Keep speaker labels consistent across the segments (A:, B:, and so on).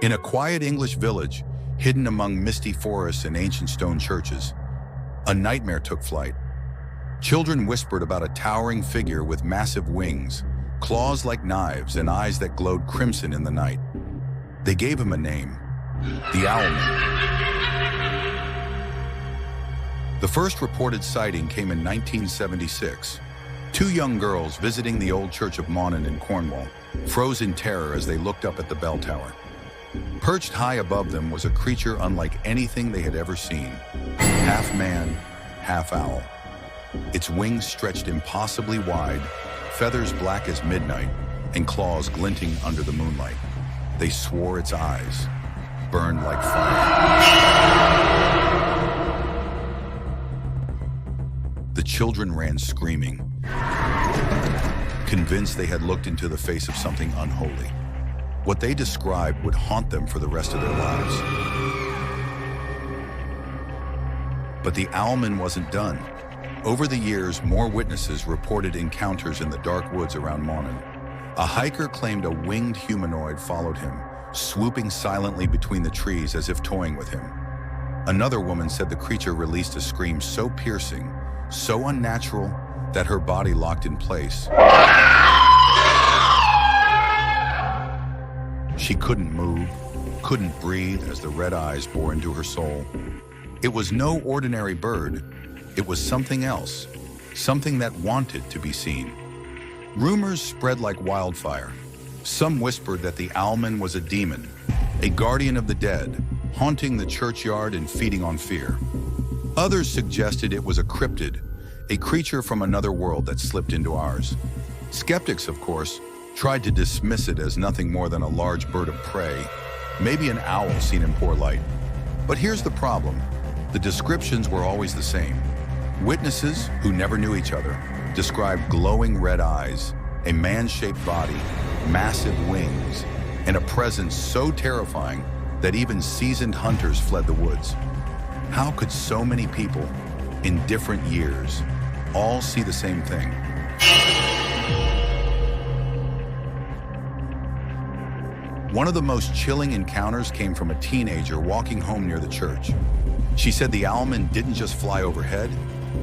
A: In a quiet English village, hidden among misty forests and ancient stone churches, a nightmare took flight. Children whispered about a towering figure with massive wings, claws like knives, and eyes that glowed crimson in the night. They gave him a name, the Owlman. The first reported sighting came in 1976. Two young girls visiting the old church of Monnan in Cornwall froze in terror as they looked up at the bell tower. Perched high above them was a creature unlike anything they had ever seen. Half man, half owl. Its wings stretched impossibly wide, feathers black as midnight, and claws glinting under the moonlight. They swore its eyes burned like fire. The children ran screaming, convinced they had looked into the face of something unholy. What they described would haunt them for the rest of their lives. But the Owlman wasn't done. Over the years, more witnesses reported encounters in the dark woods around Monnan. A hiker claimed a winged humanoid followed him, swooping silently between the trees as if toying with him. Another woman said the creature released a scream so piercing, so unnatural, that her body locked in place. She couldn't move, couldn't breathe as the red eyes bore into her soul. It was no ordinary bird. It was something else, something that wanted to be seen. Rumors spread like wildfire. Some whispered that the Owlman was a demon, a guardian of the dead, haunting the churchyard and feeding on fear. Others suggested it was a cryptid, a creature from another world that slipped into ours. Skeptics, of course, tried to dismiss it as nothing more than a large bird of prey, maybe an owl seen in poor light. But here's the problem. The descriptions were always the same. Witnesses, who never knew each other, described glowing red eyes, a man-shaped body, massive wings, and a presence so terrifying that even seasoned hunters fled the woods. How could so many people, in different years, all see the same thing? One of the most chilling encounters came from a teenager walking home near the church. She said the Owlman didn't just fly overhead,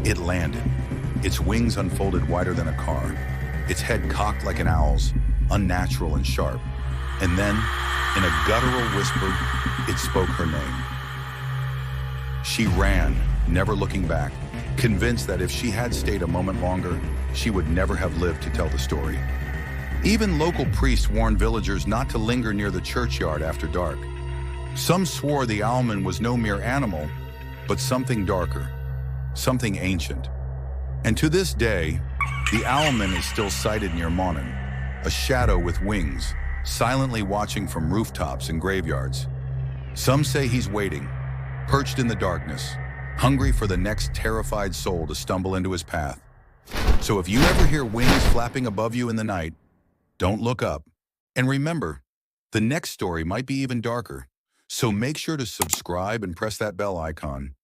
A: it landed. Its wings unfolded wider than a car, its head cocked like an owl's, unnatural and sharp. And then, in a guttural whisper, it spoke her name. She ran, never looking back, convinced that if she had stayed a moment longer, she would never have lived to tell the story. Even local priests warned villagers not to linger near the churchyard after dark. Some swore the Owlman was no mere animal, but something darker, something ancient. And to this day, the Owlman is still sighted near Monnan, a shadow with wings, silently watching from rooftops and graveyards. Some say he's waiting, perched in the darkness, hungry for the next terrified soul to stumble into his path. So if you ever hear wings flapping above you in the night, don't look up. And remember, the next story might be even darker. So make sure to subscribe and press that bell icon